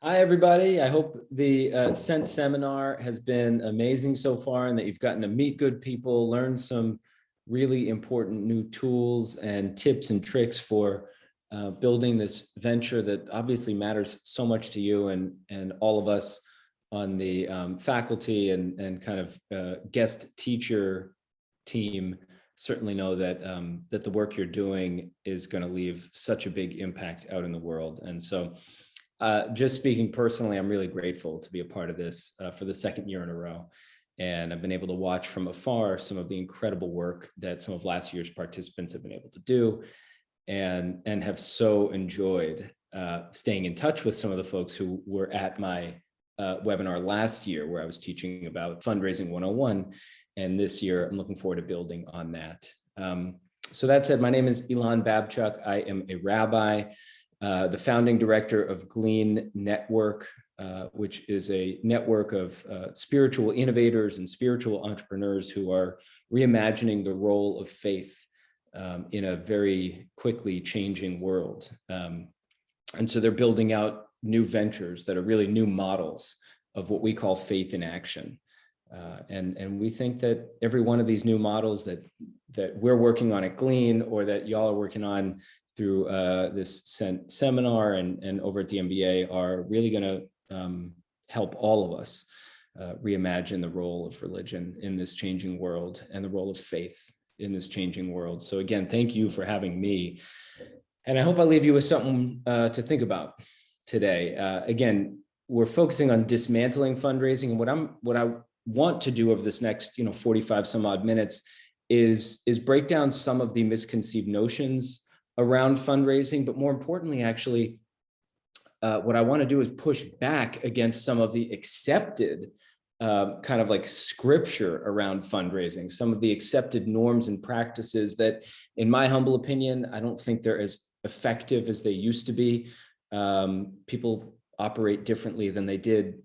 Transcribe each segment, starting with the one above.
Hi, everybody. I hope the Scent seminar has been amazing so far and that you've gotten to meet good people, learn some really important new tools and tips and tricks for building this venture that obviously matters so much to you and all of us on the faculty and kind of guest teacher team certainly know that that the work you're doing is going to leave such a big impact out in the world. And so just speaking personally, I'm really grateful to be a part of this for the second year in a row. And I've been able to watch from afar some of the incredible work that some of last year's participants have been able to do and have so enjoyed staying in touch with some of the folks who were at my webinar last year where I was teaching about Fundraising 101. And this year, I'm looking forward to building on that. So that said, my name is Elan Babchuck. I am a rabbi, the founding director of Glean Network, which is a network of spiritual innovators and spiritual entrepreneurs who are reimagining the role of faith in a very quickly changing world. And so they're building out new ventures that are really new models of what we call faith in action. And we think that every one of these new models that we're working on at Glean or that y'all are working on through this seminar and over at the MBA are really going to help all of us reimagine the role of religion in this changing world and the role of faith in this changing world. So again, thank you for having me. And I hope I leave you with something to think about today. Again, we're focusing on dismantling fundraising. And what I want to do over this next 45 some odd minutes is break down some of the misconceived notions around fundraising, but more importantly, actually, what I want to do is push back against some of the accepted kind of like scripture around fundraising, some of the accepted norms and practices that, in my humble opinion, I don't think they're as effective as they used to be. People operate differently than they did,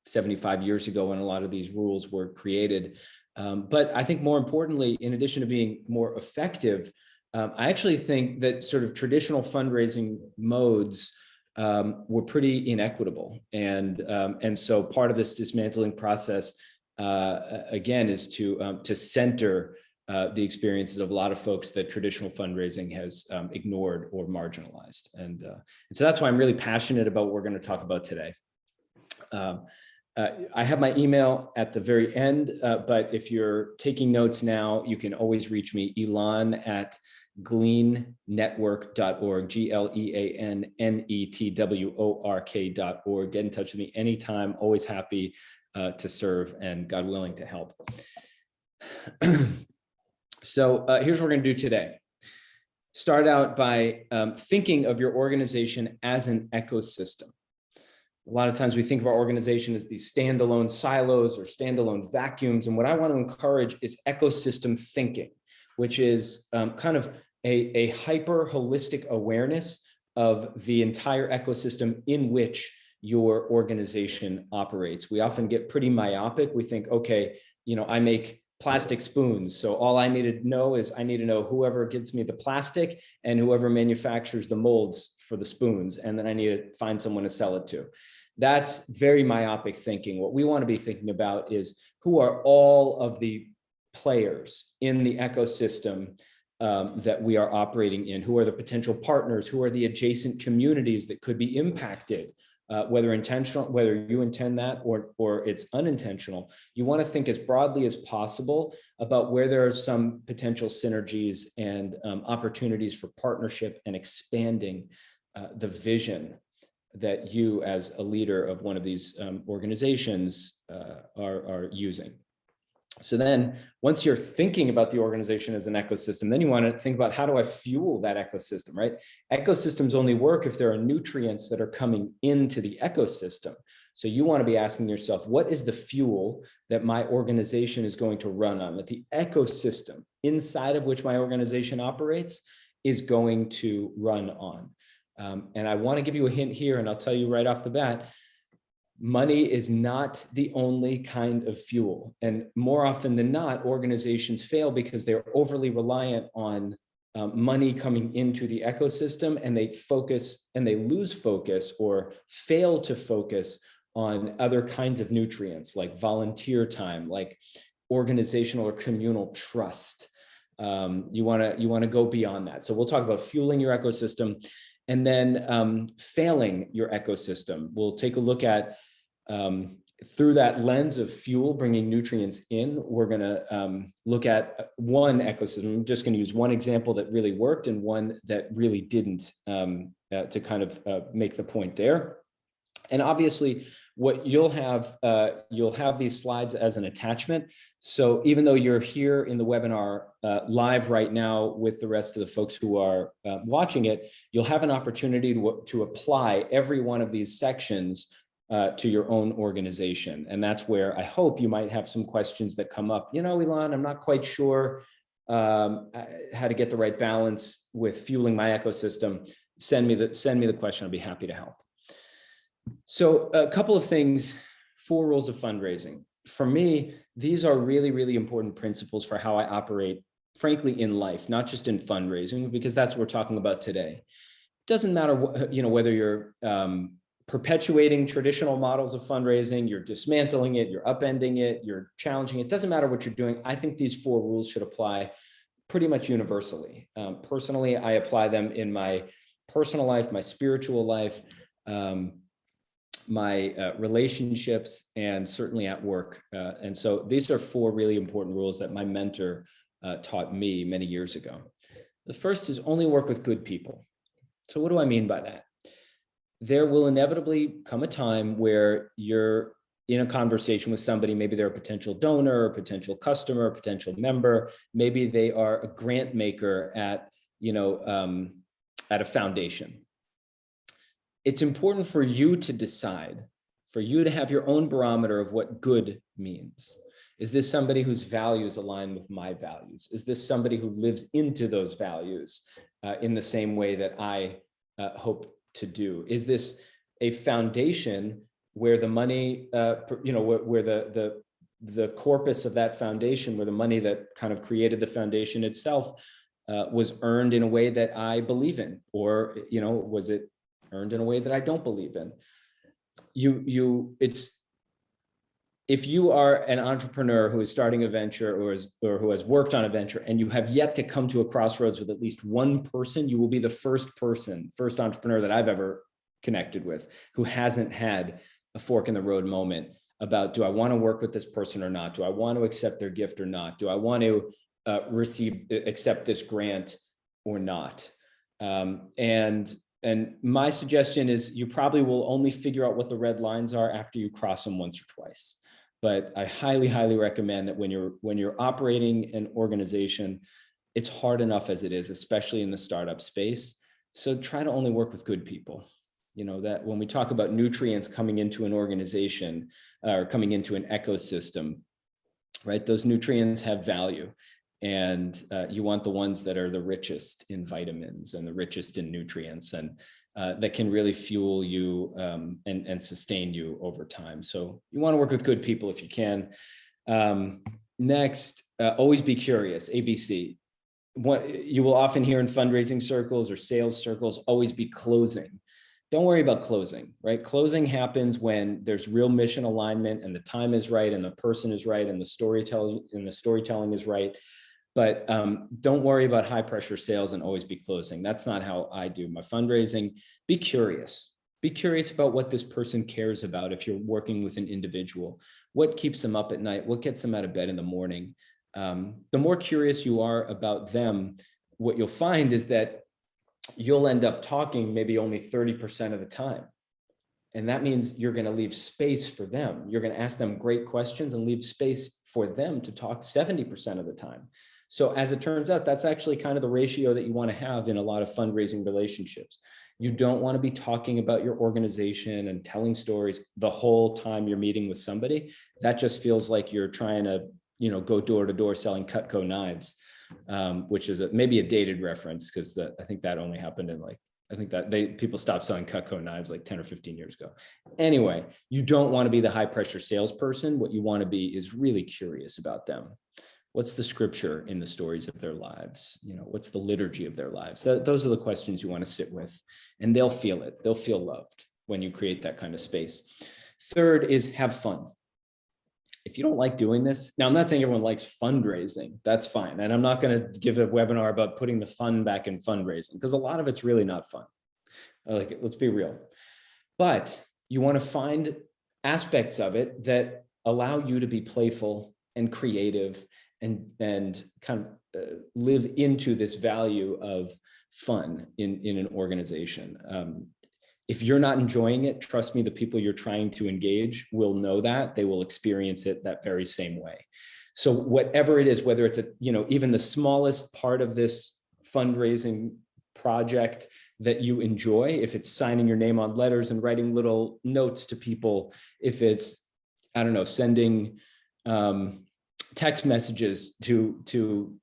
75 years ago when a lot of these rules were created. But I think more importantly, in addition to being more effective, I actually think that sort of traditional fundraising modes were pretty inequitable. And so part of this dismantling process, again, is to center the experiences of a lot of folks that traditional fundraising has ignored or marginalized. And so that's why I'm really passionate about what we're going to talk about today. I have my email at the very end, but if you're taking notes now, you can always reach me, Elan at gleannetwork.org, GLEANNETWORK.org. Get in touch with me anytime, always happy to serve and God willing to help. So here's what we're going to do today. Start out by thinking of your organization as an ecosystem. A lot of times we think of our organization as these standalone silos or standalone vacuums. And what I want to encourage is ecosystem thinking, which is kind of a hyper holistic awareness of the entire ecosystem in which your organization operates. We often get pretty myopic. We think, okay, I make plastic spoons. So all I need to know is I need to know whoever gives me the plastic and whoever manufactures the molds for the spoons. And then I need to find someone to sell it to. That's very myopic thinking. What we want to be thinking about is who are all of the players in the ecosystem that we are operating in, who are the potential partners, who are the adjacent communities that could be impacted, whether intentional, whether you intend that or it's unintentional. You want to think as broadly as possible about where there are some potential synergies and opportunities for partnership and expanding the vision that you as a leader of one of these organizations are using. So then once you're thinking about the organization as an ecosystem, then you want to think about how do I fuel that ecosystem, right? Ecosystems only work if there are nutrients that are coming into the ecosystem. So you want to be asking yourself, what is the fuel that my organization is going to run on, that the ecosystem inside of which my organization operates is going to run on? And I want to give you a hint here, and I'll tell you right off the bat, money is not the only kind of fuel. And more often than not, organizations fail because they're overly reliant on money coming into the ecosystem, and they lose focus or fail to focus on other kinds of nutrients like volunteer time, like organizational or communal trust. You want to go beyond that. So we'll talk about fueling your ecosystem, and then failing your ecosystem. We'll take a look at through that lens of fuel, bringing nutrients in. We're going to look at one ecosystem. I'm just going to use one example that really worked and one that really didn't, to kind of make the point there. And obviously, what you'll have these slides as an attachment. So even though you're here in the webinar live right now with the rest of the folks who are watching it, you'll have an opportunity to apply every one of these sections to your own organization. And that's where I hope you might have some questions that come up. Elan, I'm not quite sure how to get the right balance with fueling my ecosystem. Send me the question. I'll be happy to help. So a couple of things, 4 rules of fundraising. For me, these are really, really important principles for how I operate, frankly, in life, not just in fundraising, because that's what we're talking about today. It doesn't matter, whether you're perpetuating traditional models of fundraising, you're dismantling it, you're upending it, you're challenging it. It doesn't matter what you're doing. I think these 4 rules should apply pretty much universally. Personally, I apply them in my personal life, my spiritual life, my relationships, and certainly at work. And so these are 4 really important rules that my mentor taught me many years ago. The first is only work with good people. So what do I mean by that? There will inevitably come a time where you're in a conversation with somebody. Maybe they're a potential donor, a potential customer, a potential member. Maybe they are a grant maker at a foundation. It's important for you to decide, for you to have your own barometer of what good means. Is this somebody whose values align with my values? Is this somebody who lives into those values in the same way that I hope to do? Is this a foundation where the money, where the corpus of that foundation, where the money that kind of created the foundation itself was earned in a way that I believe in, or was it earned in a way that I don't believe in? If you are an entrepreneur who is starting a venture or who has worked on a venture, and you have yet to come to a crossroads with at least one person, you will be the first entrepreneur that I've ever connected with who hasn't had a fork in the road moment about, do I want to work with this person or not? Do I want to accept their gift or not? Do I want to accept this grant or not? And my suggestion is you probably will only figure out what the red lines are after you cross them once or twice. But I highly, highly recommend that when you're operating an organization, it's hard enough as it is, especially in the startup space. So try to only work with good people. That when we talk about nutrients coming into an organization or coming into an ecosystem, right? Those nutrients have value. And you want the ones that are the richest in vitamins and the richest in nutrients, and that can really fuel you and sustain you over time. So you want to work with good people if you can. Next, always be curious, ABC. What you will often hear in fundraising circles or sales circles, always be closing. Don't worry about closing, right? Closing happens when there's real mission alignment and the time is right and the person is right and the storytelling is right. But don't worry about high pressure sales and always be closing. That's not how I do my fundraising. Be curious. Be curious about what this person cares about. If you're working with an individual, what keeps them up at night? What gets them out of bed in the morning? The more curious you are about them, what you'll find is that you'll end up talking maybe only 30% of the time. And that means you're going to leave space for them. You're going to ask them great questions and leave space for them to talk 70% of the time. So as it turns out, that's actually kind of the ratio that you want to have in a lot of fundraising relationships. You don't want to be talking about your organization and telling stories the whole time you're meeting with somebody. That just feels like you're trying to, go door to door selling Cutco knives, which is maybe a dated reference, because I think that only happened in people stopped selling Cutco knives like 10 or 15 years ago. Anyway, you don't want to be the high pressure salesperson. What you want to be is really curious about them. What's the scripture in the stories of their lives? What's the liturgy of their lives? Those are the questions you want to sit with, and they'll feel it. They'll feel loved when you create that kind of space. Third is have fun. If you don't like doing this, now I'm not saying everyone likes fundraising, that's fine. And I'm not going to give a webinar about putting the fun back in fundraising, because a lot of it's really not fun. Let's be real. But you want to find aspects of it that allow you to be playful and creative and kind of live into this value of fun in an organization. If you're not enjoying it, trust me, the people you're trying to engage will know that. They will experience it that very same way. So whatever it is, whether it's even the smallest part of this fundraising project that you enjoy, if it's signing your name on letters and writing little notes to people, if it's, I don't know, sending text messages to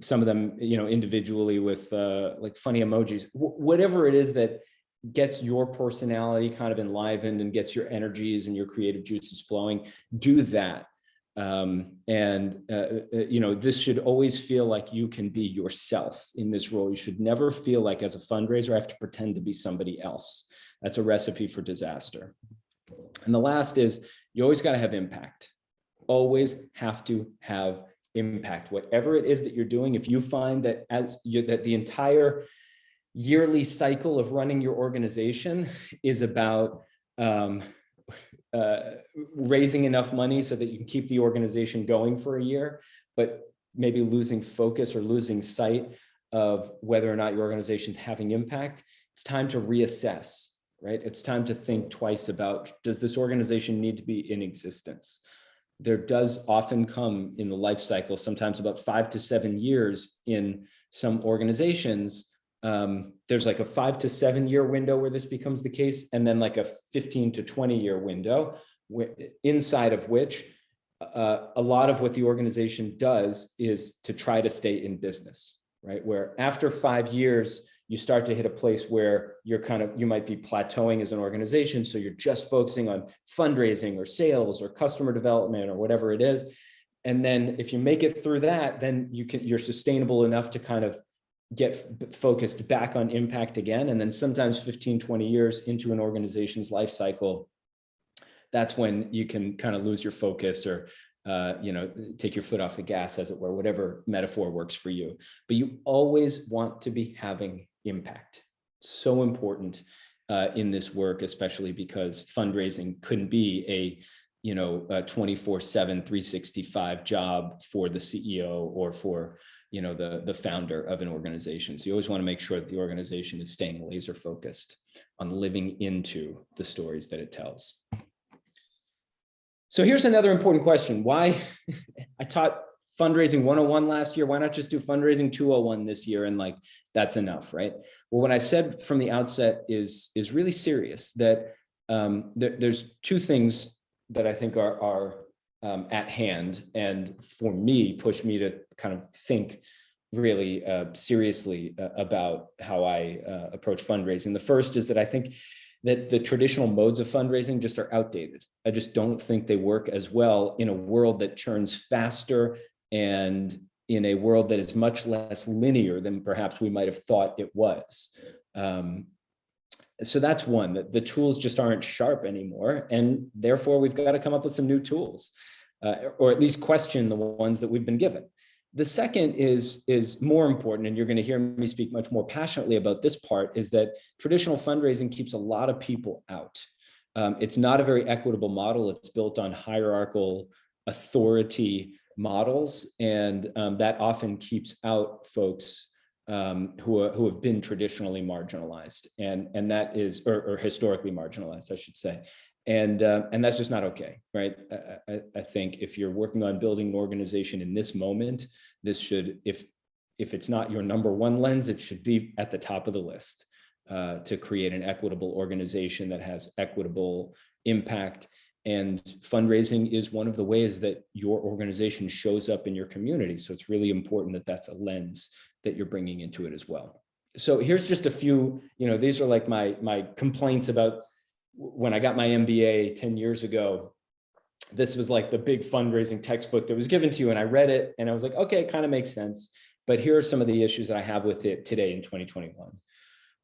some of them, individually with like funny emojis, whatever it is that gets your personality kind of enlivened and gets your energies and your creative juices flowing, do that. This should always feel like you can be yourself in this role. You should never feel like, as a fundraiser, I have to pretend to be somebody else. That's a recipe for disaster. And the last is, you always got to have impact. Always have to have impact. Whatever it is that you're doing, if you find that that the entire yearly cycle of running your organization is about raising enough money so that you can keep the organization going for a year, but maybe losing focus or losing sight of whether or not your organization's having impact, it's time to reassess, right? It's time to think twice about, does this organization need to be in existence? There does often come in the life cycle, sometimes about 5 to 7 years in some organizations. There's like a 5 to 7 year window where this becomes the case, and then like a 15 to 20 year window, inside of which a lot of what the organization does is to try to stay in business, right? Where after 5 years, you start to hit a place where you might be plateauing as an organization. So you're just focusing on fundraising or sales or customer development or whatever it is. And then if you make it through that, then you're sustainable enough to kind of get focused back on impact again. And then sometimes 15, 20 years into an organization's life cycle, that's when you can kind of lose your focus or take your foot off the gas, as it were, whatever metaphor works for you. But you always want to be having impact. So important in this work, especially because fundraising couldn't be a 24/7, 365 job for the CEO or for the founder of an organization. So you always want to make sure that the organization is staying laser focused on living into the stories that it tells. So here's another important question. Why I taught fundraising 101 last year. Why not just do fundraising 201 this year? And that's enough, right? Well, what I said from the outset is really serious, that there's two things that I think are at hand, and for me, push me to kind of think really seriously about how I approach fundraising. The first is that I think that the traditional modes of fundraising just are outdated. I just don't think they work as well in a world that churns faster and in a world that is much less linear than perhaps we might have thought it was. So that's one, that the tools just aren't sharp anymore. And therefore, we've got to come up with some new tools, or at least question the ones that we've been given. The second is more important, and you're going to hear me speak much more passionately about this part, is that traditional fundraising keeps a lot of people out. It's not a very equitable model. It's built on hierarchical authority models, and that often keeps out folks who have been traditionally marginalized, and that is, or historically marginalized, I should say. And that's just not okay, right? I think if you're working on building an organization in this moment, this should, if it's not your number one lens, it should be at the top of the list to create an equitable organization that has equitable impact. And fundraising is one of the ways that your organization shows up in your community. So it's really important that that's a lens that you're bringing into it as well. So here's just a few, these are like my complaints about when I got my MBA 10 years ago. this was like the big fundraising textbook that was given to you. And I read it and I was like, okay, it kind of makes sense. But here are some of the issues that I have with it today in 2021.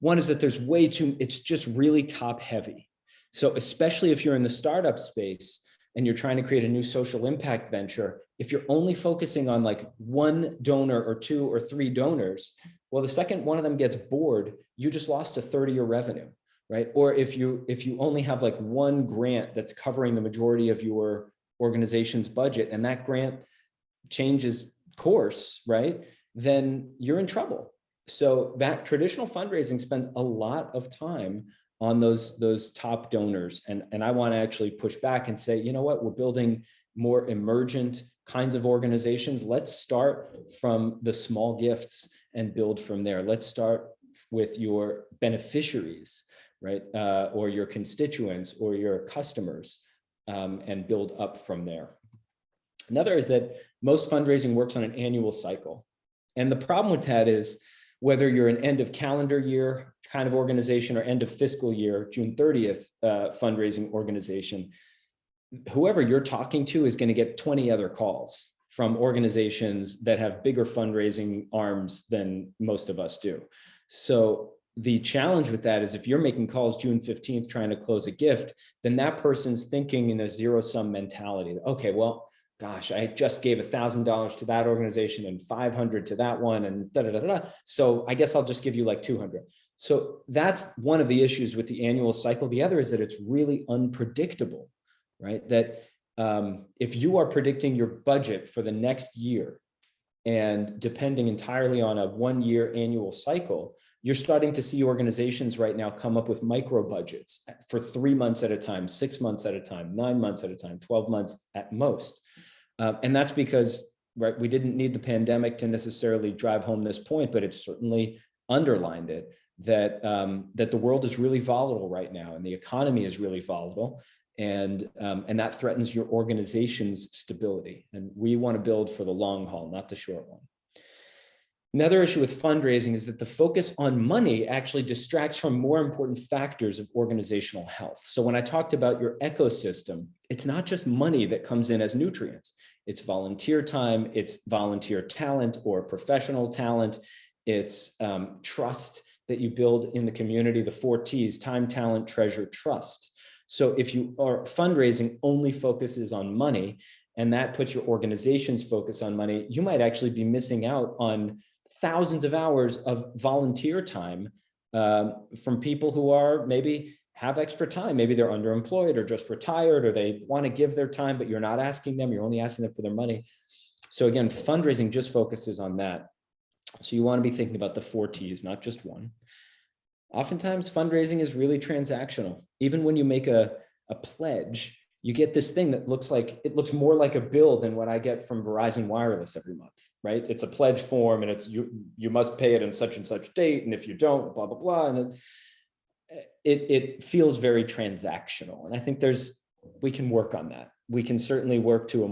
One is that there's way too, it's just really top heavy. So especially if you're in the startup space and you're trying to create a new social impact venture, if you're only focusing on like one donor or two or three donors, well, the second one of them gets bored, you just lost a third of your revenue, right? Or if you only have like one grant that's covering the majority of your organization's budget and that grant changes course, right? Then you're in trouble. So that traditional fundraising spends a lot of time on those top donors. And I want to actually push back and say, you know what, we're building more emergent kinds of organizations. Let's start from the small gifts and build from there. Let's start with your beneficiaries, right? Or your constituents or your customers, and build up from there. Another is that most fundraising works on an annual cycle. And the problem with that is whether you're an end of calendar year kind of organization or end of fiscal year, June 30th fundraising organization, whoever you're talking to is going to get 20 other calls from organizations that have bigger fundraising arms than most of us do. So the challenge with that is if you're making calls June 15th trying to close a gift, then that person's thinking in a zero-sum mentality. Okay, well, gosh, I just gave $1,000 to that organization and 500 to that one and da, da, da, da. So I guess I'll just give you like 200. So that's one of the issues with the annual cycle. The other is that it's really unpredictable, right? That if you are predicting your budget for the next year and depending entirely on a 1-year annual cycle, you're starting to see organizations right now come up with micro budgets for 3 months at a time, 6 months at a time, 9 months at a time, 12 months at most. And that's because, right, we didn't need the pandemic to necessarily drive home this point, but it certainly underlined it, that that the world is really volatile right now and the economy is really volatile. And that threatens your organization's stability. And we want to build for the long haul, not the short one. Another issue with fundraising is that the focus on money actually distracts from more important factors of organizational health. So when I talked about your ecosystem, it's not just money that comes in as nutrients. It's volunteer time, it's volunteer talent or professional talent, it's trust that you build in the community, the 4 T's, time, talent, treasure, trust. So if you are fundraising only focuses on money, and that puts your organization's focus on money, you might actually be missing out on thousands of hours of volunteer time from people who are maybe have extra time. Maybe they're underemployed or just retired, or they want to give their time, but you're not asking them, you're only asking them for their money. So again, fundraising just focuses on that. So you want to be thinking about the 4 T's, not just one. Oftentimes fundraising is really transactional. Even when you make a pledge, you get this thing that looks more like a bill than what I get from Verizon Wireless every month, right? It's a pledge form and it's you must pay it in such and such date. And if you don't, blah, blah, blah. And it feels very transactional. And I think we can work on that. We can certainly work to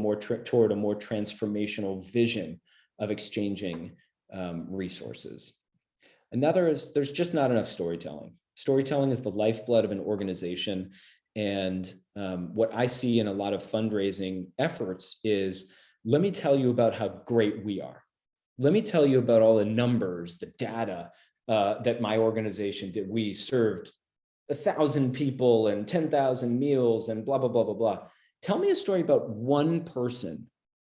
toward a more transformational vision of exchanging resources. Another is there's just not enough storytelling. Storytelling is the lifeblood of an organization. And what I see in a lot of fundraising efforts is, let me tell you about how great we are. Let me tell you about all the numbers, the data that my organization did. We served 1,000 people and 10,000 meals and blah, blah, blah, blah, blah. Tell me a story about one person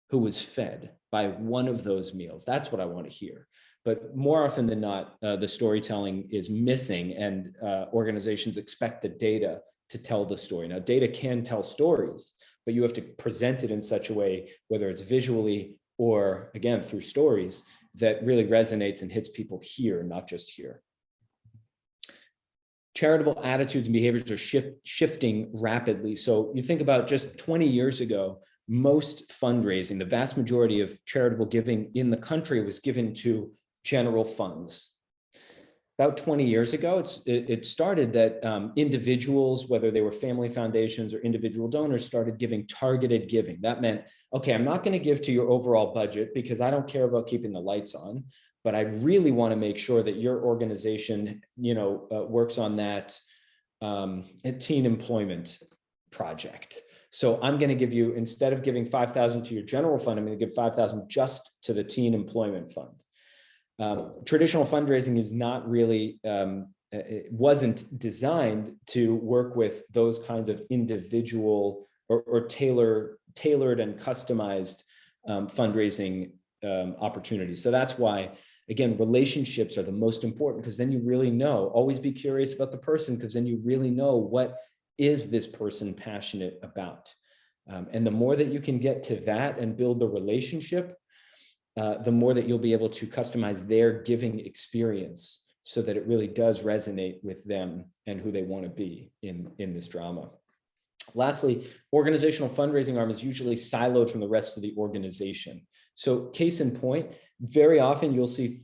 who was fed by one of those meals. That's what I want to hear. But more often than not, the storytelling is missing, and organizations expect the data to tell the story. Now, data can tell stories, but you have to present it in such a way, whether it's visually or, again, through stories, that really resonates and hits people here, not just here. Charitable attitudes and behaviors are shifting rapidly. So you think about just 20 years ago, most fundraising, the vast majority of charitable giving in the country was given to general funds. About 20 years ago, it started that individuals, whether they were family foundations or individual donors, started giving targeted giving. That meant, okay, I'm not going to give to your overall budget because I don't care about keeping the lights on, but I really want to make sure that your organization, works on that teen employment project. So I'm going to give you, instead of giving 5,000 to your general fund, I'm going to give 5,000 just to the teen employment fund. Traditional fundraising is not really, it wasn't designed to work with those kinds of individual or tailored and customized fundraising opportunities. So that's why, again, relationships are the most important, because then you really know. Always be curious about the person, because then you really know, what is this person passionate about? And the more that you can get to that and build the relationship, the more that you'll be able to customize their giving experience so that it really does resonate with them and who they want to be in this drama. Lastly, organizational fundraising arm is usually siloed from the rest of the organization. So case in point, very often you'll see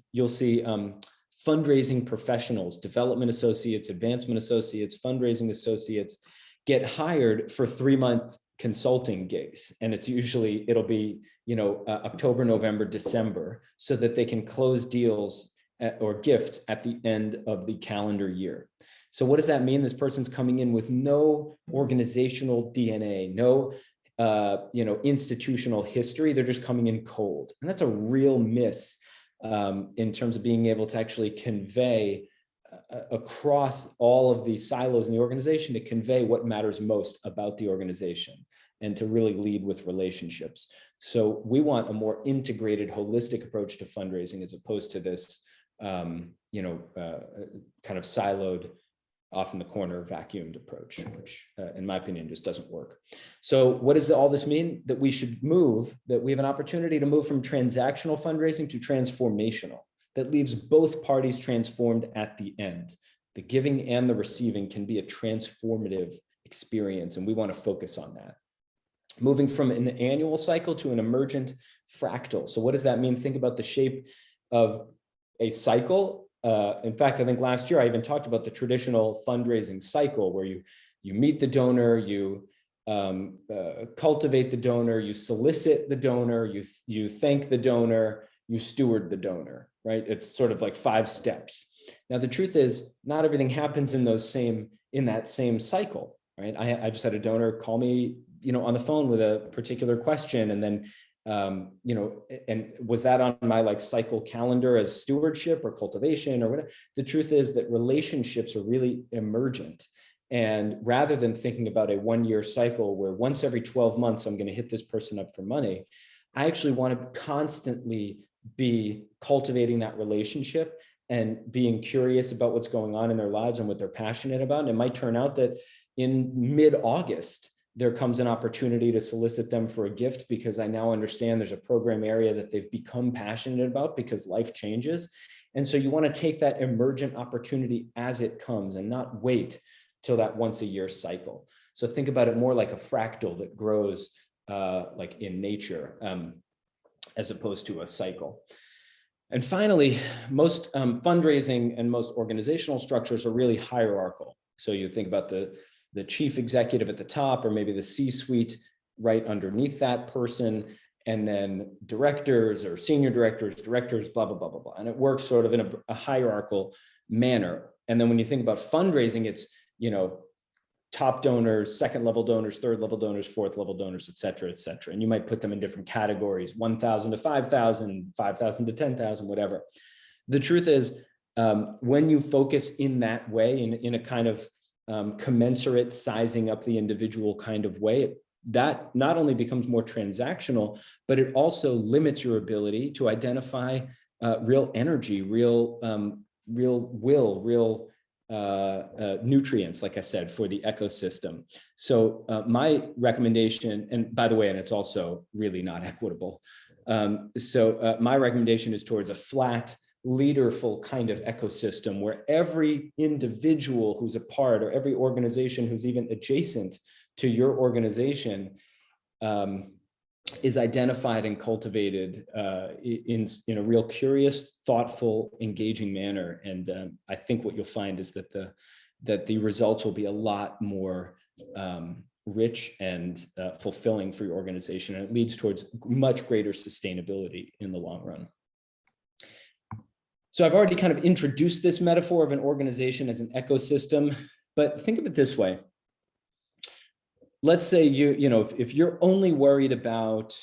fundraising professionals, development associates, advancement associates, fundraising associates get hired for 3-month consulting gigs. And it's usually, it'll be, October, November, December, so that they can close deals or gifts at the end of the calendar year. So what does that mean? This person's coming in with no organizational DNA, no institutional history. They're just coming in cold. And that's a real miss in terms of being able to actually convey across all of the silos in the organization, to convey what matters most about the organization and to really lead with relationships. So we want a more integrated, holistic approach to fundraising, as opposed to this, kind of siloed, off in the corner, vacuumed approach, which in my opinion just doesn't work. So what does all this mean? That we should move, that we have an opportunity to move from transactional fundraising to transformational, that leaves both parties transformed at the end. The giving and the receiving can be a transformative experience, and we want to focus on that. Moving from an annual cycle to an emergent fractal. So what does that mean? Think about the shape of a cycle. In fact, I think last year I even talked about the traditional fundraising cycle, where you meet the donor, you cultivate the donor, you solicit the donor, you thank the donor, you steward the donor, right? It's sort of like 5 steps. Now, the truth is, not everything happens in that same cycle, right? I just had a donor call me, on the phone with a particular question, and then and was that on my cycle calendar as stewardship or cultivation or whatever? The truth is that relationships are really emergent. And rather than thinking about a 1-year cycle where once every 12 months, I'm going to hit this person up for money, I actually want to constantly be cultivating that relationship and being curious about what's going on in their lives and what they're passionate about. And it might turn out that in mid-August, there comes an opportunity to solicit them for a gift, because I now understand there's a program area that they've become passionate about because life changes. And so you want to take that emergent opportunity as it comes and not wait till that once-a-year cycle. So think about it more like a fractal that grows like in nature, as opposed to a cycle. And finally, most fundraising and most organizational structures are really hierarchical. So you think about the chief executive at the top, or maybe the C-suite right underneath that person, and then directors or senior directors, blah, blah, blah, blah, blah. And it works sort of in a hierarchical manner. And then when you think about fundraising, it's, top donors, second level donors, third level donors, fourth level donors, et cetera, et cetera. And you might put them in different categories, 1,000 to 5,000, 5,000 to 10,000, whatever. The truth is, when you focus in that way, in a kind of commensurate sizing up the individual kind of way, that not only becomes more transactional, but it also limits your ability to identify real energy, real will, real nutrients, like I said, for the ecosystem. So my recommendation, and by the way, and it's also really not equitable. My recommendation is towards a flat, leaderful kind of ecosystem where every individual who's a part, or every organization who's even adjacent to your organization, is identified and cultivated in a real curious, thoughtful, engaging manner. And I think what you'll find is that the results will be a lot more rich and fulfilling for your organization, and it leads towards much greater sustainability in the long run. So I've already kind of introduced this metaphor of an organization as an ecosystem, but think of it this way. let's say if you're only worried about,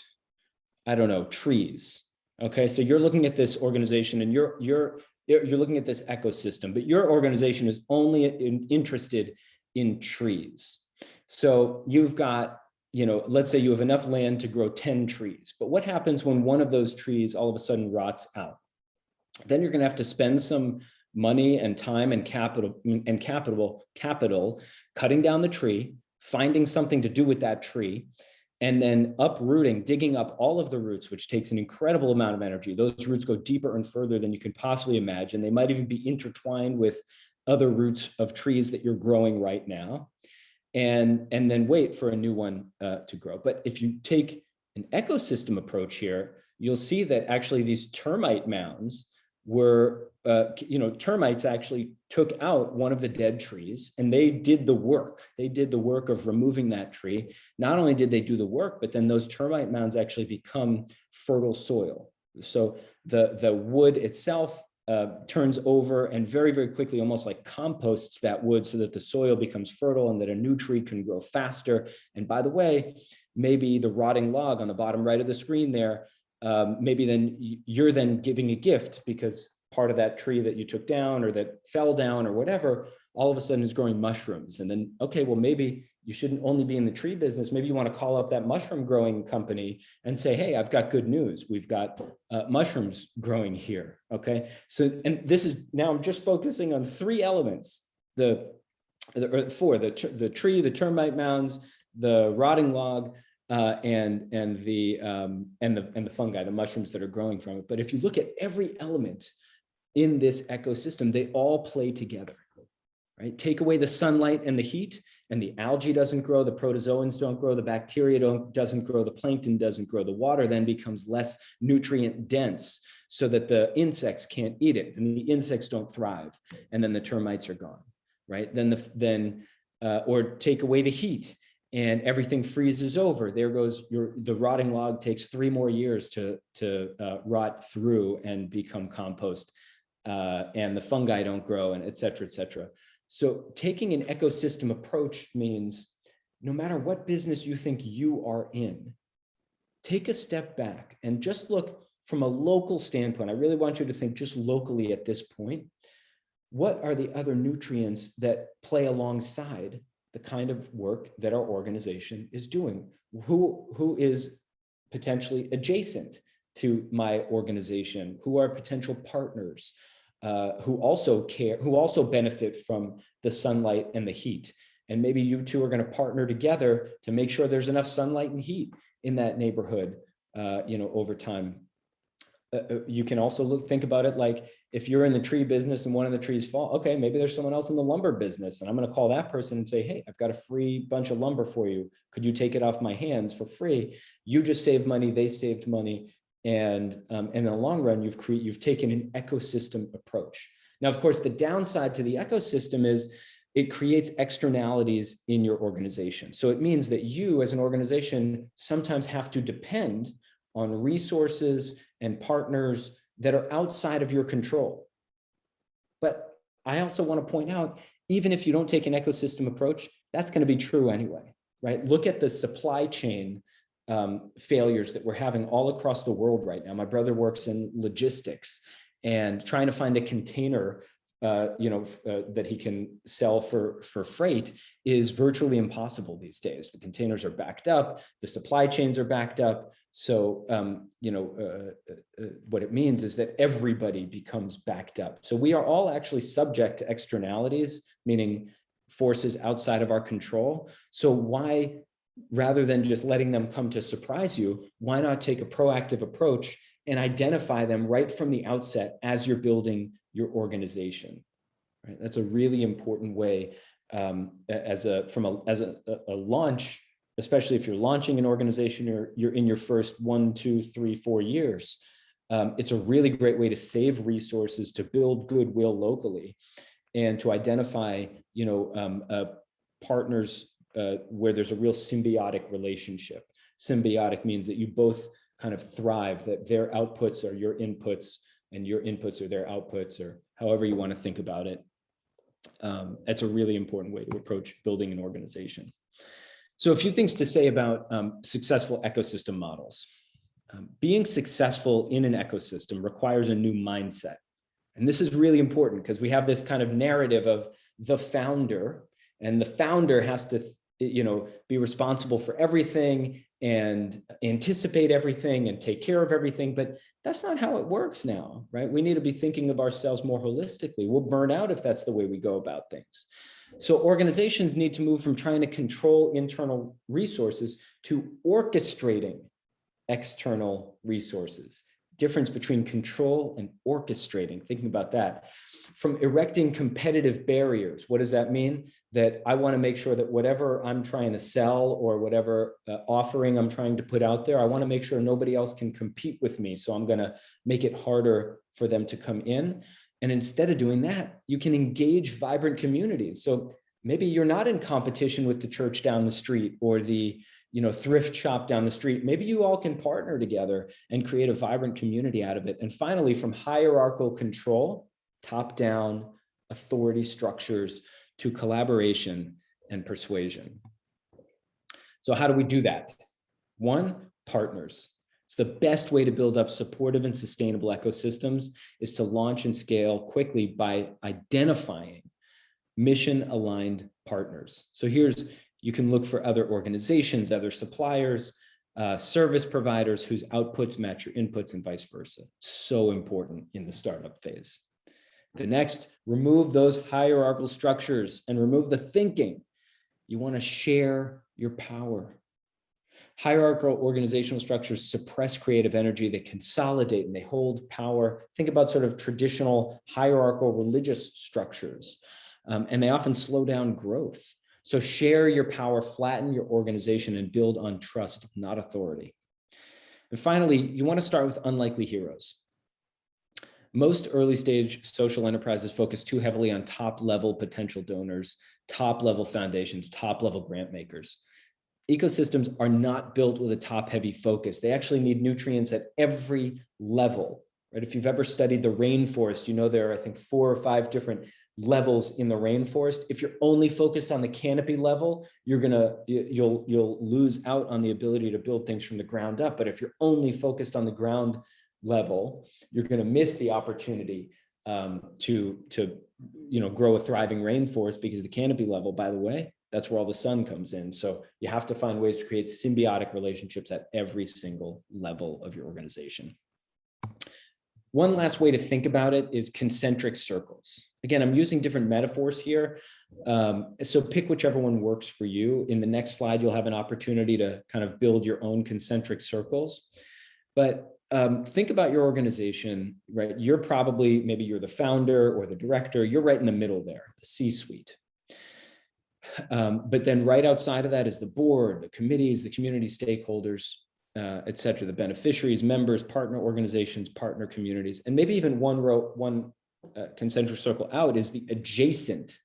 I don't know, trees. Okay, so you're looking at this organization and you're looking at this ecosystem, but your organization is only interested in trees. So you've got, let's say you have enough land to grow 10 trees, but what happens when one of those trees all of a sudden rots out? Then you're going to have to spend some money and time and capital cutting down the tree, finding something to do with that tree, and then uprooting, digging up all of the roots, which takes an incredible amount of energy. Those roots go deeper and further than you can possibly imagine. They might even be intertwined with other roots of trees that you're growing right now, and then wait for a new one to grow. But if you take an ecosystem approach here, you'll see that actually these termite mounds were, termites actually took out one of the dead trees and they did the work. They did the work of removing that tree. Not only did they do the work, but then those termite mounds actually become fertile soil. So the wood itself turns over and very, very quickly, almost like composts that wood so that the soil becomes fertile and that a new tree can grow faster. And by the way, maybe the rotting log on the bottom right of the screen there, maybe then you're then giving a gift because part of that tree that you took down or that fell down or whatever, all of a sudden is growing mushrooms. And then, okay, well, maybe you shouldn't only be in the tree business. Maybe you want to call up that mushroom growing company and say, hey, I've got good news. We've got mushrooms growing here. Okay. So, and this is now I'm just focusing on three elements, the tree, the termite mounds, the rotting log, and the fungi, the mushrooms that are growing from it. But if you look at every element in this ecosystem, they all play together, right? Take away the sunlight and the heat, and the algae doesn't grow, the protozoans don't grow, the bacteria doesn't grow, the plankton doesn't grow. The water then becomes less nutrient dense so that the insects can't eat it, and the insects don't thrive, and then the termites are gone, right? Or take away the heat, and everything freezes over. There goes the rotting log. Takes 3 more years to rot through and become compost, and the fungi don't grow, and et cetera, et cetera. So taking an ecosystem approach means no matter what business you think you are in, take a step back and just look from a local standpoint. I really want you to think just locally at this point. What are the other nutrients that play alongside the kind of work that our organization is doing? Who is potentially adjacent to my organization? Who are potential partners who also benefit from the sunlight and the heat? And maybe you two are going to partner together to make sure there's enough sunlight and heat in that neighborhood, over time. You can also think about it like if you're in the tree business and one of the trees fall, okay, maybe there's someone else in the lumber business, and I'm going to call that person and say, hey, I've got a free bunch of lumber for you. Could you take it off my hands for free? You just saved money, they saved money, and in the long run, you've taken an ecosystem approach. Now, of course, the downside to the ecosystem is it creates externalities in your organization. So it means that you as an organization sometimes have to depend on resources and partners that are outside of your control. But I also want to point out, even if you don't take an ecosystem approach, that's going to be true anyway, right? Look at the supply chain failures that we're having all across the world right now. My brother works in logistics, and trying to find a container that he can sell for freight is virtually impossible these days. The containers are backed up, the supply chains are backed up. So, what it means is that everybody becomes backed up. So we are all actually subject to externalities, meaning forces outside of our control. So why, rather than just letting them come to surprise you, why not take a proactive approach and identify them right from the outset as you're building your organization, right? That's a really important way as a launch, especially if you're launching an organization or you're in your first 1, 2, 3, 4 years. It's a really great way to save resources, to build goodwill locally, and to identify, partners where there's a real symbiotic relationship. Symbiotic means that you both kind of thrive, that their outputs are your inputs and your inputs are their outputs, or however you want to think about it. That's a really important way to approach building an organization. So a few things to say about successful ecosystem models. Being successful in an ecosystem requires a new mindset. And this is really important because we have this kind of narrative of the founder, and the founder has to, be responsible for everything and anticipate everything and take care of everything. But that's not how it works now, right? We need to be thinking of ourselves more holistically. We'll burn out if that's the way we go about things. So organizations need to move from trying to control internal resources to orchestrating external resources. Difference between control and orchestrating, thinking about that. From erecting competitive barriers, what does that mean? That I want to make sure that whatever I'm trying to sell or whatever offering I'm trying to put out there, I want to make sure nobody else can compete with me. So I'm going to make it harder for them to come in. And instead of doing that, you can engage vibrant communities. So maybe you're not in competition with the church down the street or the thrift shop down the street. Maybe you all can partner together and create a vibrant community out of it. And finally, from hierarchical control, top-down authority structures to collaboration and persuasion. So how do we do that? One, partners. It's the best way to build up supportive and sustainable ecosystems is to launch and scale quickly by identifying mission-aligned partners. So you can look for other organizations, other suppliers, service providers whose outputs match your inputs and vice versa. So important in the startup phase. The next, remove those hierarchical structures and remove the thinking. You want to share your power. Hierarchical organizational structures suppress creative energy, they consolidate and they hold power. Think about sort of traditional hierarchical religious structures, and they often slow down growth. So share your power, flatten your organization, and build on trust, not authority. And finally, you want to start with unlikely heroes. Most early stage social enterprises focus too heavily on top level potential donors, top level foundations, top level grant makers. Ecosystems are not built with a top heavy focus. They actually need nutrients at every level, right? If you've ever studied the rainforest, there are, I think, 4 or 5 different levels in the rainforest. If you're only focused on the canopy level, you'll lose out on the ability to build things from the ground up. But if you're only focused on the ground level, you're going to miss the opportunity to grow a thriving rainforest, because the canopy level, by the way, that's where all the sun comes in. So you have to find ways to create symbiotic relationships at every single level of your organization. One last way to think about it is concentric circles. Again, I'm using different metaphors here. So pick whichever one works for you. In the next slide, you'll have an opportunity to kind of build your own concentric circles. But think about your organization, right? Maybe you're the founder or the director. You're right in the middle there, the C-suite. But then right outside of that is the board, the committees, the community stakeholders, et cetera, the beneficiaries, members, partner organizations, partner communities, and maybe even one concentric circle out is the adjacent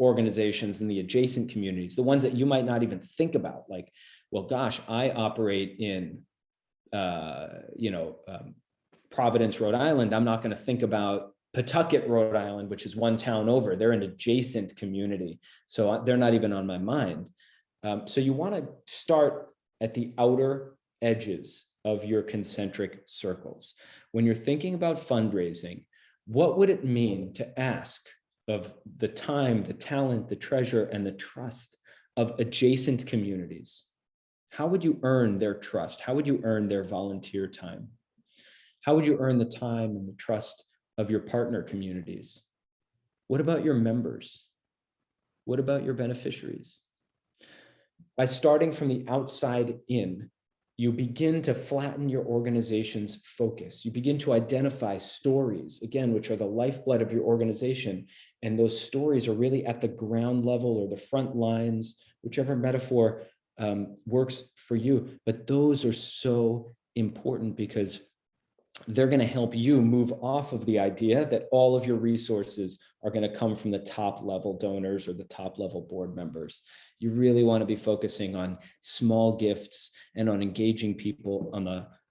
organizations and the adjacent communities, the ones that you might not even think about. Like, well, gosh, I operate in, Providence, Rhode Island. I'm not going to think about Pawtucket, Rhode Island, which is one town over. They're an adjacent community, so they're not even on my mind. So you want to start at the outer edges of your concentric circles. When you're thinking about fundraising, what would it mean to ask of the time, the talent, the treasure, and the trust of adjacent communities? How would you earn their trust? How would you earn their volunteer time? How would you earn the time and the trust of your partner communities? What about your members? What about your beneficiaries? By starting from the outside in, you begin to flatten your organization's focus. You begin to identify stories, again, which are the lifeblood of your organization. And those stories are really at the ground level or the front lines, whichever metaphor works for you. But those are so important because they're going to help you move off of the idea that all of your resources are going to come from the top level donors or the top level board members. You really want to be focusing on small gifts and on engaging people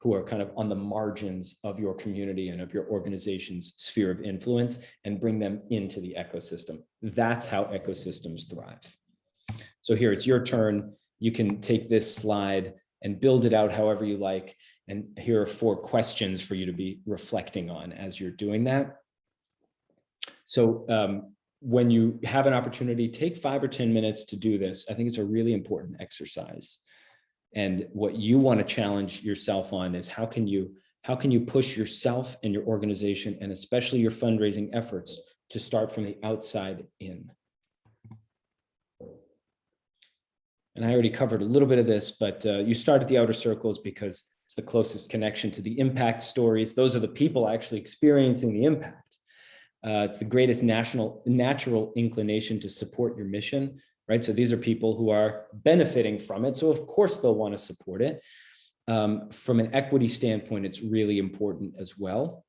who are kind of on the margins of your community and of your organization's sphere of influence, and bring them into the ecosystem. That's how ecosystems thrive. So here it's your turn. you can take this slide and build it out however you like. And here are 4 questions for you to be reflecting on as you're doing that. So when you have an opportunity, take 5 or 10 minutes to do this. I think it's a really important exercise. And what you want to challenge yourself on is how can you push yourself and your organization, and especially your fundraising efforts, to start from the outside in. And I already covered a little bit of this, but you start at the outer circles because it's the closest connection to the impact stories. Those are the people actually experiencing the impact. It's the greatest natural inclination to support your mission, right? So these are people who are benefiting from it. So of course they'll want to support it. From an equity standpoint, it's really important as well.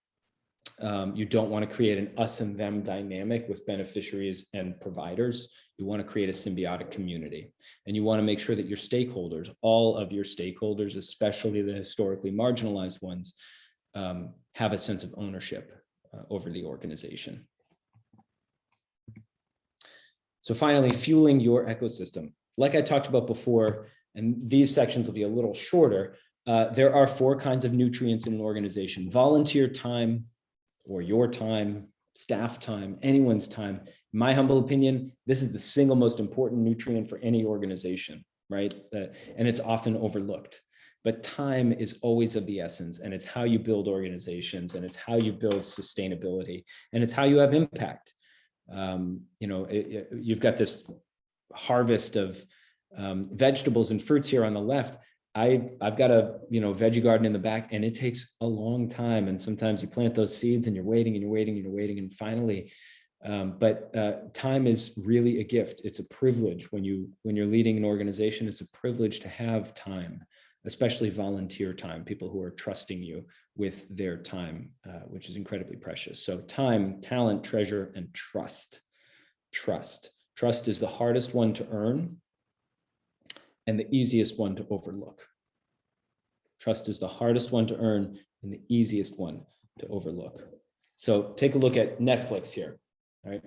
You don't want to create an us and them dynamic with beneficiaries and providers. You want to create a symbiotic community, and you want to make sure that your stakeholders, all of your stakeholders, especially the historically marginalized ones, have a sense of ownership over the organization. So finally, fueling your ecosystem. Like I talked about before, and these sections will be a little shorter, there are 4 kinds of nutrients in an organization: volunteer time, or your time, staff time, anyone's time. In my humble opinion, this is the single most important nutrient for any organization, right? And it's often overlooked. But time is always of the essence, and it's how you build organizations, and it's how you build sustainability, and it's how you have impact. You've got this harvest of vegetables and fruits here on the left. I've got a veggie garden in the back, and it takes a long time. And sometimes you plant those seeds and you're waiting and you're waiting and you're waiting. And finally, time is really a gift. It's a privilege when you're leading an organization. It's a privilege to have time, especially volunteer time, people who are trusting you with their time, which is incredibly precious. So time, talent, treasure, and trust. Trust is the hardest one to earn and the easiest one to overlook. Trust is the hardest one to earn and the easiest one to overlook. So take a look at Netflix here, right?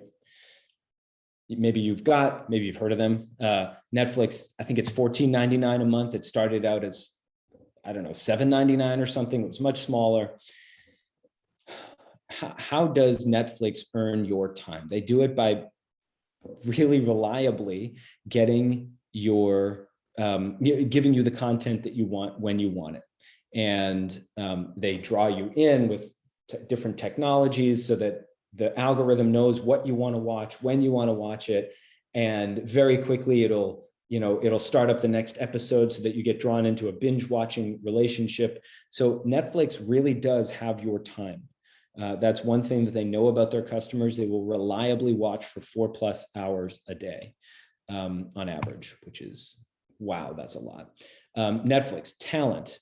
Maybe you've heard of them. Netflix, I think it's $14.99 a month. It started out as, I don't know, $7.99 or something. It was much smaller. How does Netflix earn your time? They do it by really reliably getting giving you the content that you want when you want it. And they draw you in with different technologies so that the algorithm knows what you want to watch, when you want to watch it. And very quickly it'll start up the next episode so that you get drawn into a binge watching relationship. So Netflix really does have your time. That's one thing that they know about their customers. They will reliably watch for 4+ hours a day on average, which is, wow, that's a lot. Netflix, talent.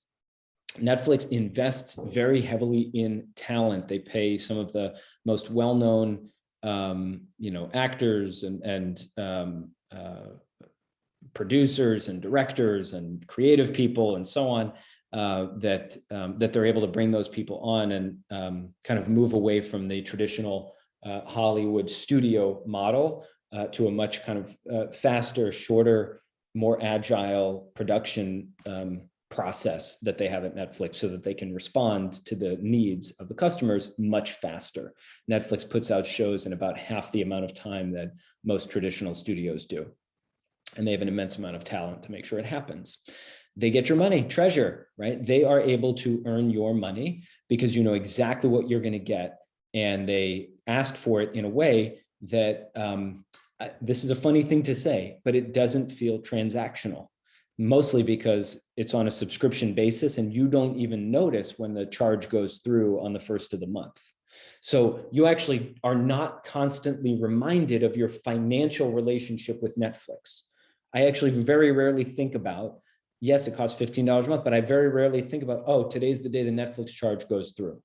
Netflix invests very heavily in talent. They pay some of the most well-known, actors and producers and directors and creative people and so on, that they're able to bring those people on and kind of move away from the traditional Hollywood studio model to a much kind of faster, shorter, more agile production process that they have at Netflix, so that they can respond to the needs of the customers much faster. Netflix puts out shows in about half the amount of time that most traditional studios do. And they have an immense amount of talent to make sure it happens. They get your money, treasure, right? They are able to earn your money because you know exactly what you're going to get. And they ask for it in a way that, this is a funny thing to say, but it doesn't feel transactional. Mostly because it's on a subscription basis and you don't even notice when the charge goes through on the first of the month. So you actually are not constantly reminded of your financial relationship with Netflix. I actually very rarely think about, yes, it costs $15 a month, but I very rarely think about, oh, today's the day the Netflix charge goes through.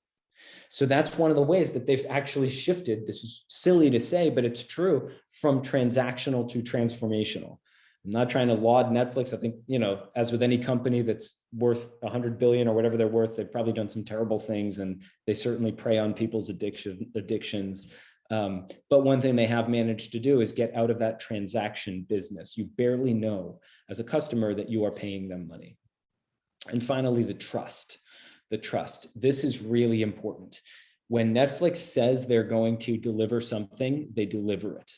So that's one of the ways that they've actually shifted, this is silly to say, but it's true, from transactional to transformational. I'm not trying to laud Netflix. I think, as with any company that's worth 100 billion or whatever they're worth, they've probably done some terrible things, and they certainly prey on people's addictions. But one thing they have managed to do is get out of that transaction business. You barely know as a customer that you are paying them money. And finally, the trust. The trust. This is really important. When Netflix says they're going to deliver something, they deliver it,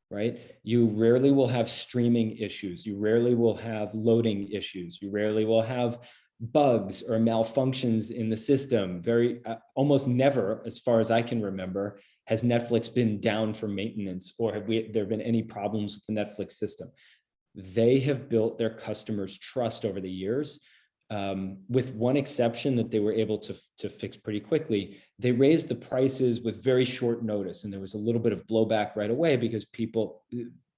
right? You rarely will have streaming issues. You rarely will have loading issues. You rarely will have bugs or malfunctions in the system. Almost never, as far as I can remember, has Netflix been down for maintenance, or have there been any problems with the Netflix system. They have built their customers' trust over the years. With one exception that they were able to fix pretty quickly. They raised the prices with very short notice, and there was a little bit of blowback right away because people,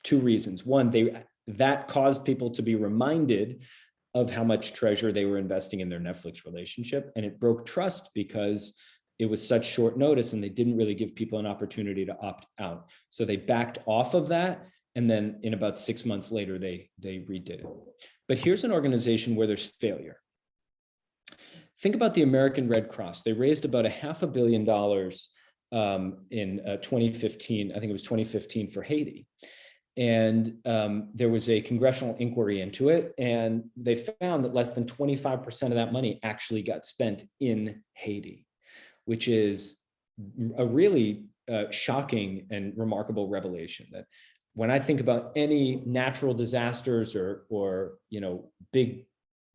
two reasons. One, that caused people to be reminded of how much treasure they were investing in their Netflix relationship, and it broke trust because it was such short notice and they didn't really give people an opportunity to opt out. So they backed off of that, and then in about 6 months later, they redid it. But here's an organization where there's failure. Think about the American Red Cross. They raised about $500 million in 2015. I think it was 2015 for Haiti. And there was a congressional inquiry into it, and they found that less than 25% of that money actually got spent in Haiti, which is a really shocking and remarkable revelation. That when I think about any natural disasters or big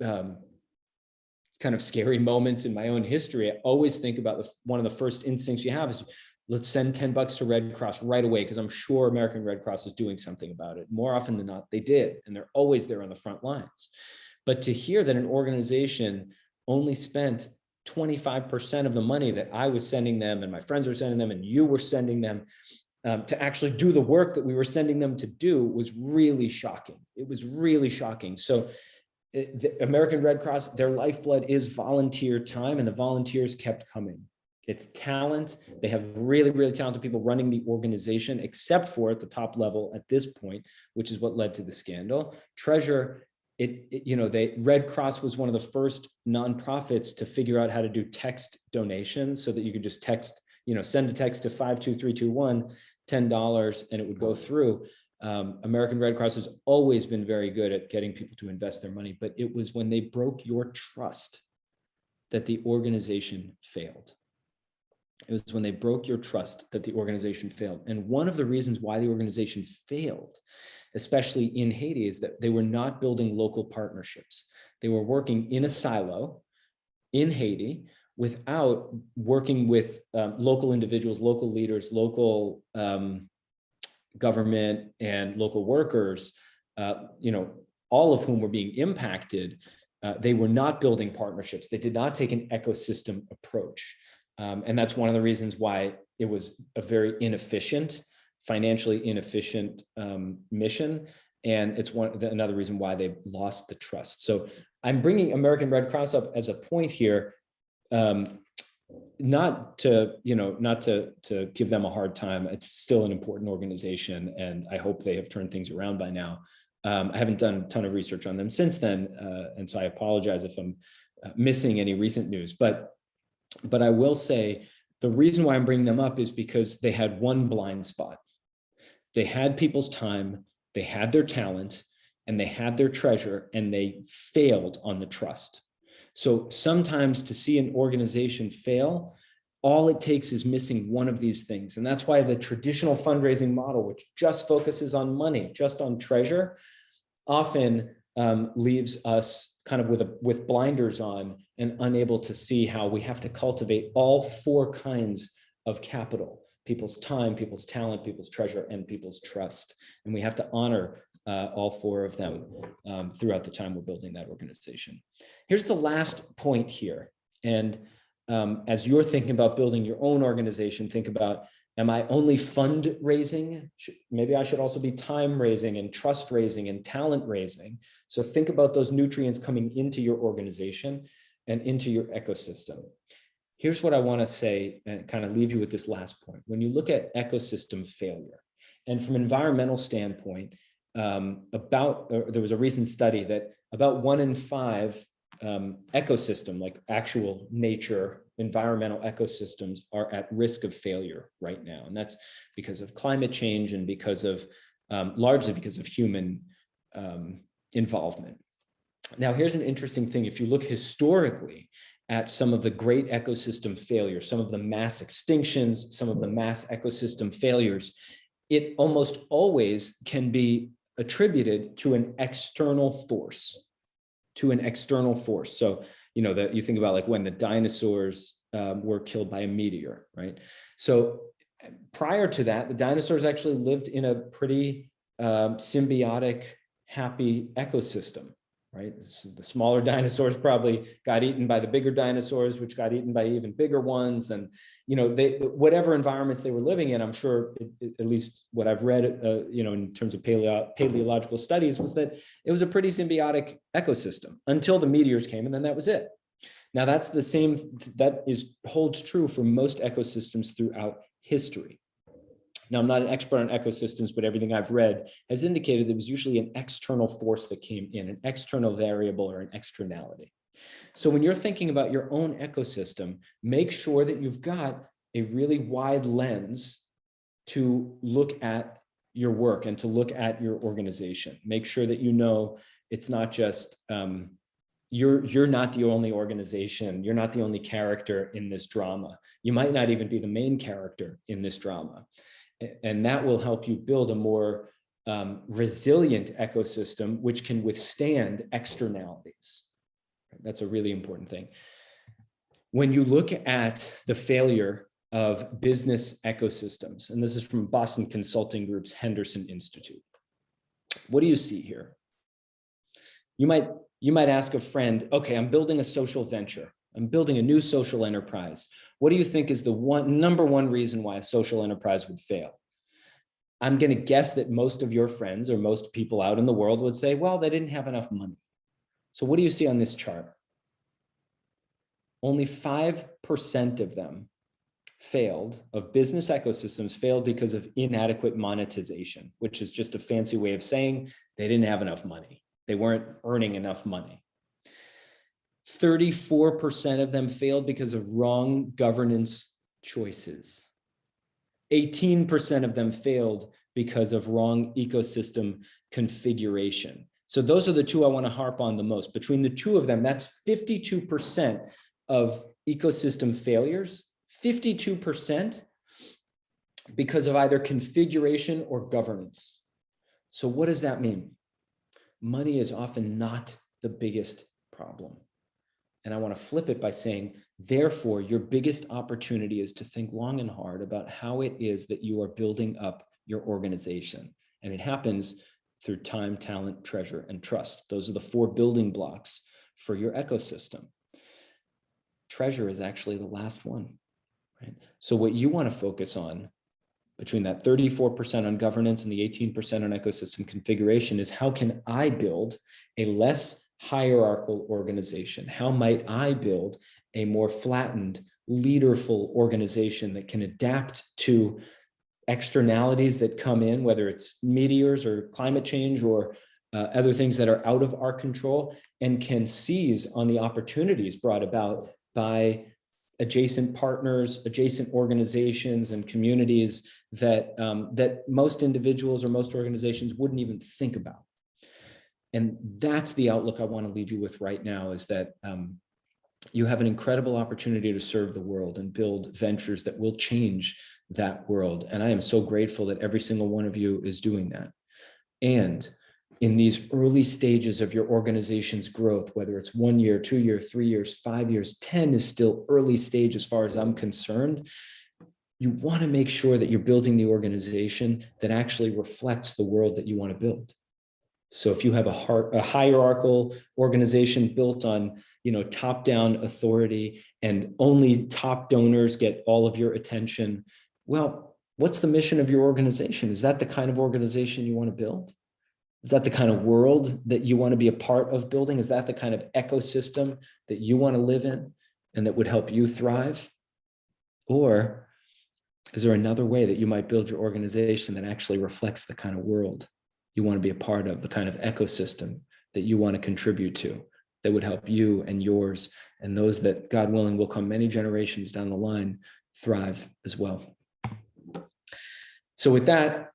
kind of scary moments in my own history, I always think about one of the first instincts you have is, let's send $10 to Red Cross right away, because I'm sure American Red Cross is doing something about it. More often than not, they did, and they're always there on the front lines. But to hear that an organization only spent 25% of the money that I was sending them and my friends were sending them and you were sending them to actually do the work that we were sending them to do was really shocking. It was really shocking. So the American Red Cross, their lifeblood is volunteer time, and the volunteers kept coming. It's talent. They have really, really talented people running the organization, except for at the top level at this point, which is what led to the scandal. Treasure, Red Cross was one of the first nonprofits to figure out how to do text donations, so that you could just text, send a text to 52321, $10, and it would go through. American Red Cross has always been very good at getting people to invest their money, but it was when they broke your trust that the organization failed. It was when they broke your trust that the organization failed. And one of the reasons why the organization failed, especially in Haiti, is that they were not building local partnerships. They were working in a silo in Haiti without working with local individuals, local leaders, local government and local workers, all of whom were being impacted. They were not building partnerships. They did not take an ecosystem approach. And that's one of the reasons why it was a very inefficient, financially inefficient mission. And it's another reason why they lost the trust. So I'm bringing American Red Cross up as a point here, not to give them a hard time. It's still an important organization, and I hope they have turned things around by now. I haven't done a ton of research on them since then, and so I apologize if I'm missing any recent news. But I will say the reason why I'm bringing them up is because they had one blind spot. They had people's time, they had their talent, and they had their treasure, and they failed on the trust. So sometimes to see an organization fail, all it takes is missing one of these things. And that's why the traditional fundraising model, which just focuses on money, just on treasure, often leaves us kind of with blinders on and unable to see how we have to cultivate all four kinds of capital: people's time, people's talent, people's treasure, and people's trust. And we have to honor all four of them throughout the time we're building that organization. Here's the last point here. And as you're thinking about building your own organization, think about, am I only fundraising? Maybe I should also be time raising and trust raising and talent raising. So think about those nutrients coming into your organization and into your ecosystem. Here's what I want to say and kind of leave you with this last point. When you look at ecosystem failure, and from an environmental standpoint, there was a recent study that about 1 in 5 ecosystem, like actual nature, environmental ecosystems are at risk of failure right now. And that's because of climate change and because of, largely because of human involvement. Now, here's an interesting thing. If you look historically at some of the great ecosystem failures, some of the mass extinctions, some of the mass ecosystem failures, it almost always can be attributed to an external force, So, you know, that you think about like when the dinosaurs were killed by a meteor, right? So prior to that, the dinosaurs actually lived in a pretty symbiotic, happy ecosystem, right? So the smaller dinosaurs probably got eaten by the bigger dinosaurs, which got eaten by even bigger ones. And, you know, whatever environments they were living in, I'm sure, at least what I've read, you know, in terms of paleological studies, was that it was a pretty symbiotic ecosystem until the meteors came, and then that was it. Now that's the same, holds true for most ecosystems throughout history. Now, I'm not an expert on ecosystems, but everything I've read has indicated there was usually an external force that came in, an external variable or an externality. So when you're thinking about your own ecosystem, make sure that you've got a really wide lens to look at your work and to look at your organization. Make sure that you know it's not just, you're not the only organization, you're not the only character in this drama. You might not even be the main character in this drama. And that will help you build a more resilient ecosystem, which can withstand externalities. That's a really important thing. When you look at the failure of business ecosystems, and this is from Boston Consulting Group's Henderson Institute, what do you see here? You might ask a friend, okay, I'm building a social venture. I'm building a new social enterprise. What do you think is the number one reason why a social enterprise would fail? I'm going to guess that most of your friends or most people out in the world would say, well, they didn't have enough money. So what do you see on this chart? Only 5% of them of business ecosystems failed because of inadequate monetization, which is just a fancy way of saying they didn't have enough money. They weren't earning enough money. 34% of them failed because of wrong governance choices. 18% of them failed because of wrong ecosystem configuration. So those are the two I want to harp on the most. Between the two of them, that's 52% of ecosystem failures, 52% because of either configuration or governance. So what does that mean? Money is often not the biggest problem. And I want to flip it by saying, therefore, your biggest opportunity is to think long and hard about how it is that you are building up your organization. And it happens through time, talent, treasure, and trust. Those are the 4 building blocks for your ecosystem. Treasure is actually the last one, right? So what you want to focus on between that 34% on governance and the 18% on ecosystem configuration is, how can I build a less hierarchical organization? How might I build a more flattened, leaderful organization that can adapt to externalities that come in, whether it's meteors or climate change or other things that are out of our control, and can seize on the opportunities brought about by adjacent partners, adjacent organizations and communities that, that most individuals or most organizations wouldn't even think about. And that's the outlook I want to leave you with right now, is that you have an incredible opportunity to serve the world and build ventures that will change that world. And I am so grateful that every single one of you is doing that. And in these early stages of your organization's growth, whether it's 1 year, 2 year, 3 years, 5 years, 10 is still early stage as far as I'm concerned. You want to make sure that you're building the organization that actually reflects the world that you want to build. So if you have a hierarchical organization built on, top-down authority and only top donors get all of your attention, well, what's the mission of your organization? Is that the kind of organization you want to build? Is that the kind of world that you want to be a part of building? Is that the kind of ecosystem that you want to live in and that would help you thrive? Or is there another way that you might build your organization that actually reflects the kind of world you want to be a part of, the kind of ecosystem that you want to contribute to? that would help you and yours, and those that, God willing, will come many generations down the line, thrive as well. So with that,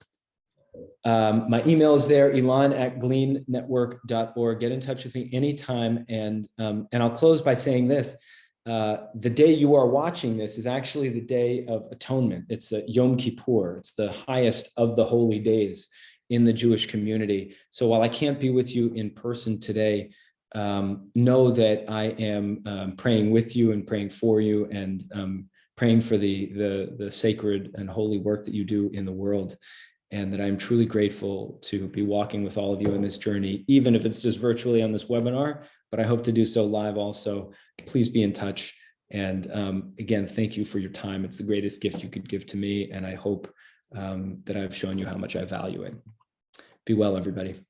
my email is there, elan@gleannetwork.org. Get in touch with me anytime. And I'll close by saying this. The day you are watching this is actually the Day of Atonement. It's a Yom Kippur. It's the highest of the holy days in the Jewish community. So while I can't be with you in person today, know that I am praying with you and praying for you, and praying for the sacred and holy work that you do in the world. And that I'm truly grateful to be walking with all of you in this journey, even if it's just virtually on this webinar, but I hope to do so live also. Please be in touch. And again, thank you for your time. It's the greatest gift you could give to me. And I hope that I've shown you how much I value it. Be well, everybody.